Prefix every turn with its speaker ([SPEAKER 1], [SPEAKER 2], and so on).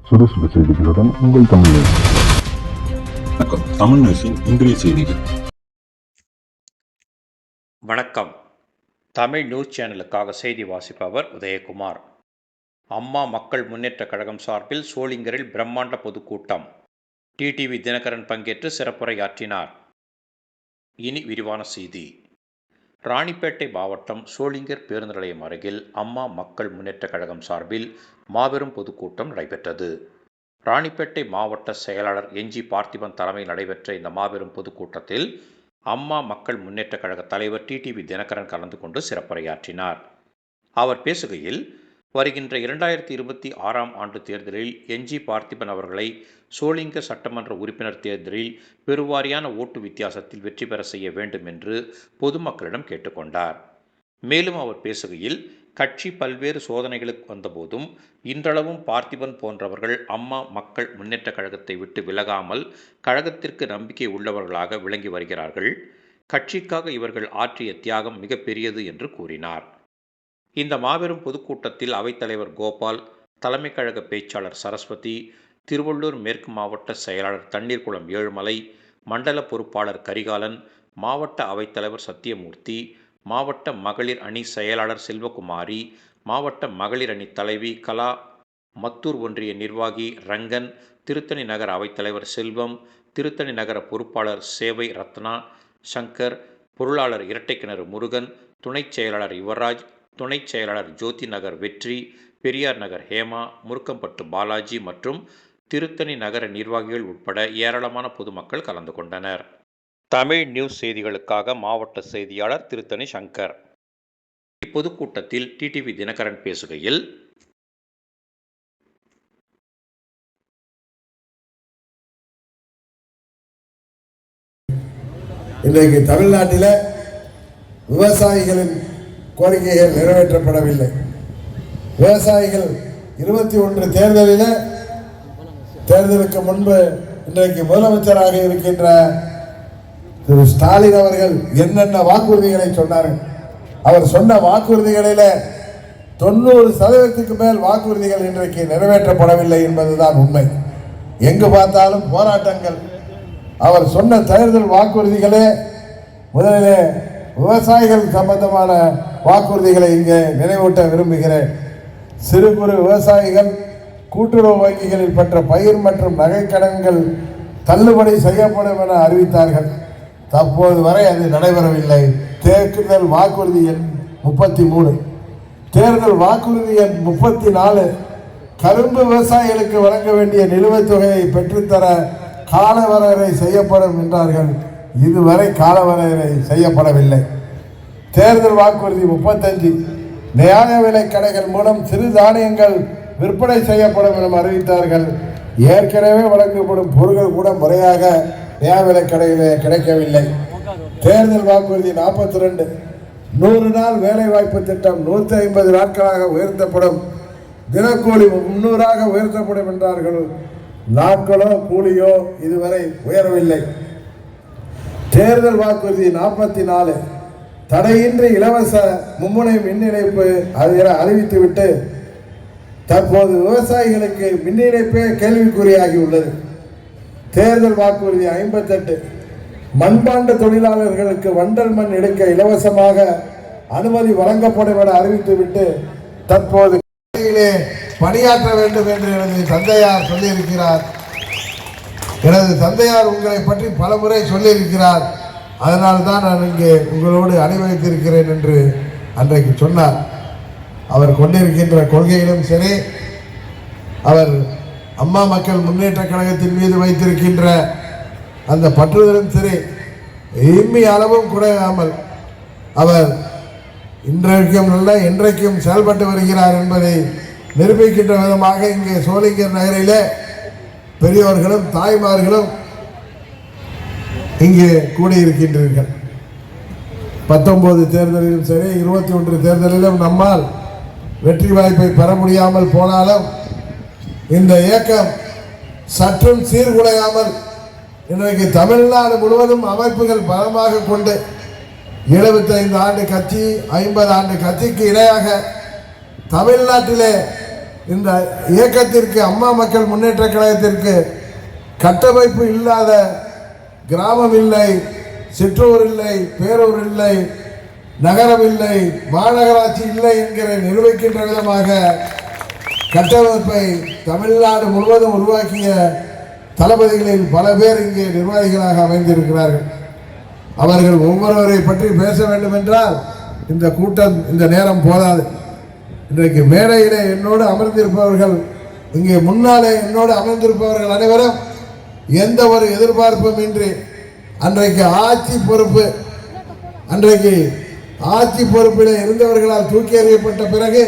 [SPEAKER 1] சுறுசுறு செய்திகளுடன் உங்கள் தமிழ் நியூஸ்.
[SPEAKER 2] வணக்கம். தமிழ் நியூஸின் இன்றைய செய்திகள்.
[SPEAKER 3] வணக்கம். தமிழ் நியூஸ் சேனலுக்காக செய்தி வாசிப்பவர் உதயகுமார். அம்மா மக்கள் முன்னேற்ற கழகம் சார்பில் சோளிங்கரில் பிரம்மாண்ட பொதுக்கூட்டம். டிடிவி தினகரன் பங்கேற்று சிறப்புரையாற்றினார். இனி விரிவான செய்தி. ராணிப்பேட்டை மாவட்டம் சோளிங்கர் பேருந்து நிலையம் அருகில் அம்மா மக்கள் முன்னேற்ற கழகம் சார்பில் மாபெரும் பொதுக்கூட்டம் நடைபெற்றது. ராணிப்பேட்டை மாவட்ட செயலாளர் என்ஜி பார்த்திபன் தலைமையில் நடைபெற்ற இந்த மாபெரும் பொதுக்கூட்டத்தில் அம்மா மக்கள் முன்னேற்ற கழக தலைவர் டிடிவி தினகரன் கலந்து கொண்டு சிறப்புரையாற்றினார். அவர் பேசுகையில், வருகின்ற 2026ஆம் ஆண்டு தேர்தலில் என்ஜி பார்த்திபன் அவர்களை சோளிங்கர் சட்டமன்ற உறுப்பினர் தேர்தலில் பெருவாரியான ஓட்டு வித்தியாசத்தில் வெற்றி பெற செய்ய வேண்டும் என்று பொதுமக்களிடம் கேட்டுக்கொண்டார். மேலும் அவர் பேசுகையில், கட்சி பல்வேறு சோதனைகளுக்கு வந்தபோதும் இன்றளவும் பார்த்திபன் போன்றவர்கள் அம்மா மக்கள் முன்னேற்ற கழகத்தை விட்டு விலகாமல் கழகத்திற்கு நம்பிக்கை உள்ளவர்களாக விளங்கி வருகிறார்கள். கட்சிக்காக இவர்கள் ஆற்றிய தியாகம் மிகப்பெரியது என்று கூறினார். இந்த மாபெரும் பொதுக்கூட்டத்தில் அவைத்தலைவர் கோபால், தலைமை கழக பேச்சாளர் சரஸ்வதி, திருவள்ளூர் மேற்கு மாவட்ட செயலாளர் தண்ணீர்குளம் ஏழுமலை, மண்டல பொறுப்பாளர் கரிகாலன், மாவட்ட அவைத்தலைவர் சத்தியமூர்த்தி, மாவட்ட மகளிர் அணி செயலாளர் செல்வகுமாரி, மாவட்ட மகளிர் அணி தலைவி கலா, மத்தூர் ஒன்றிய நிர்வாகி ரங்கன், திருத்தணி நகர அவைத்தலைவர் செல்வம், திருத்தணி நகர பொறுப்பாளர் சேவை ரத்னா, சங்கர், பொருளாளர் இரட்டைக்கிணறு முருகன், துணைச் செயலாளர் யுவராஜ், துணைச் செயலாளர் ஜோதி நகர் வெற்றி, பெரியார் நகர் ஹேமா, முருக்கம்பட்டு பாலாஜி மற்றும் திருத்தணி நகர நிர்வாகிகள் உட்பட ஏராளமான பொதுமக்கள் கலந்து கொண்டனர். தமிழ் நியூஸ் செய்திகளுக்காக மாவட்ட செய்தியாளர் திருத்தணி சங்கர். இப்பொதுக்கூட்டத்தில் டிடிவி தினகரன் பேசுகையில்,
[SPEAKER 4] இன்றைக்கு தமிழ்நாட்டில் விவசாயிகளின் கோரிக்கைகள் நிறைவேற்றப்படவில்லை. விவசாயிகள் 21 தேர்தலுக்கு முன்பு இன்றைக்கு முதலமைச்சராக இருக்கின்ற திரு ஸ்டாலின் அவர்கள் என்னென்ன வாக்குறுதிகளை சொன்னார்கள். அவர் சொன்ன வாக்குறுதிகளில் 90% மேல் வாக்குறுதிகள் இன்றைக்கு நிறைவேற்றப்படவில்லை என்பதுதான் உண்மை. எங்கு பார்த்தாலும் போராட்டங்கள். அவர் சொன்ன தேர்தல் வாக்குறுதிகளே முதலிலே விவசாயிகள் சம்பந்தமான வாக்குறுதிகளை இங்கே நினைவூட்ட விரும்புகிறேன். சிறு குறு விவசாயிகள் கூட்டுறவு வங்கிகளில் பெற்ற பயிர் மற்றும் நகைக்கடன்கள் தள்ளுபடி செய்யப்படும் என அறிவித்தார்கள். தற்போது வரை அது நடைபெறவில்லை. தேர்தல் வாக்குறுதி எண் 33, தேர்தல் வாக்குறுதி எண் 34, கரும்பு விவசாயிகளுக்கு வழங்க வேண்டிய நிலுவைத் தொகையை பெற்றுத்தர காலவரையறை செய்யப்படும் என்றார்கள். இதுவரை காலவரையறை செய்யப்படவில்லை. தேர்தல் வாக்குறுதி 35, நியாய விலை கடைகள் மூலம் சிறு தானியங்கள் விற்பனை செய்யப்படும் என அறிவித்தார்கள். ஏற்கனவே வழங்கப்படும் பொருட்கள் கூட முறையாக நியாய விலை கடையிலே கிடைக்கவில்லை. தேர்தல் வாக்குறுதி 42, 100 நாள் வேலைவாய்ப்பு திட்டம் 150 நாட்களாக உயர்த்தப்படும், தினக்கூலி 300ஆக உயர்த்தப்படும் என்றார்கள். நாட்களோ கூலியோ இதுவரை உயரவில்லை. தேர்தல் வாக்குறுதி 44, தடையின்றி இலவச மும்முனை மின் இணைப்பு அறிவித்துவிட்டு தற்போது விவசாயிகளுக்கு மின் இணைப்பே கேள்விக்குறியாகி உள்ளது. தேர்தல் வாக்குறுதி 58, மண்பாண்ட தொழிலாளர்களுக்கு வண்டல் மண் எடுக்க இலவசமாக அனுமதி வழங்கப்படும் என அறிவித்துவிட்டு தற்போது பணியாற்ற வேண்டும் என்று எனது தந்தையார் சொல்லியிருக்கிறார். எனது தந்தையார் உங்களை பற்றி பல முறை சொல்லியிருக்கிறார். அதனால்தான் நான் இங்கே உங்களோடு அனுபவித்திருக்கிறேன் என்று அன்றைக்கு சொன்னார். அவர் கொண்டிருக்கின்ற கொள்கையிலும் சரி, அவர் அம்மா மக்கள் முன்னேற்ற கழகத்தின் மீது வைத்திருக்கின்ற அந்த பற்றுதலும் சரி, இம்மி அளவும் குறையாமல் அவர் இன்றைக்கும் நல்ல என்றைக்கும் செயல்பட்டு வருகிறார் என்பதை நிரூபிக்கின்ற விதமாக இங்கே சோளிங்கர் நகரிலே பெரியோர்களும் தாய்மார்களும் இங்கே கூடியிருக்கின்றீர்கள். 19 தேர்தலிலும் சரி, 21 தேர்தலிலும் நம்மால் வெற்றி வாய்ப்பை பெற முடியாமல் போனாலும் இந்த இயக்கம் சற்றும் சீர்குலையாமல் இன்றைக்கு தமிழ்நாடு முழுவதும் அமைப்புகள் பலமாக கொண்டு 75 ஆண்டு கட்சி, 50 ஆண்டு கட்சிக்கு இணையாக தமிழ்நாட்டிலே இந்த இயக்கத்திற்கு, அம்மா மக்கள் முன்னேற்ற கழகத்திற்கு கட்டமைப்பு இல்லாத கிராமம் இல்லை, சிற்றூர் இல்லை, பேரூர் இல்லை, நகரம் இல்லை, மாநகராட்சி இல்லை என்கிற நிரூபிக்கின்ற விதமாக கட்டமைப்பை தமிழ்நாடு முழுவதும் உருவாக்கிய தளபதிகளில் பல பேர் இங்கே நிர்வாகிகளாக அமைந்திருக்கிறார்கள். அவர்கள் ஒவ்வொருவரை பற்றி பேச வேண்டும் என்றால் இந்த கூட்டம், இந்த நேரம் போதாது. இன்றைக்கு மேடையிலே என்னோடு அமர்ந்திருப்பவர்கள், இங்கே முன்னாலே என்னோடு அமர்ந்திருப்பவர்கள் அனைவரும் எந்த ஒரு எதிர்பார்ப்பும் இன்றி அன்றைக்கு ஆட்சி பொறுப்பில் இருந்தவர்களால் தூக்கி எறியப்பட்ட பிறகு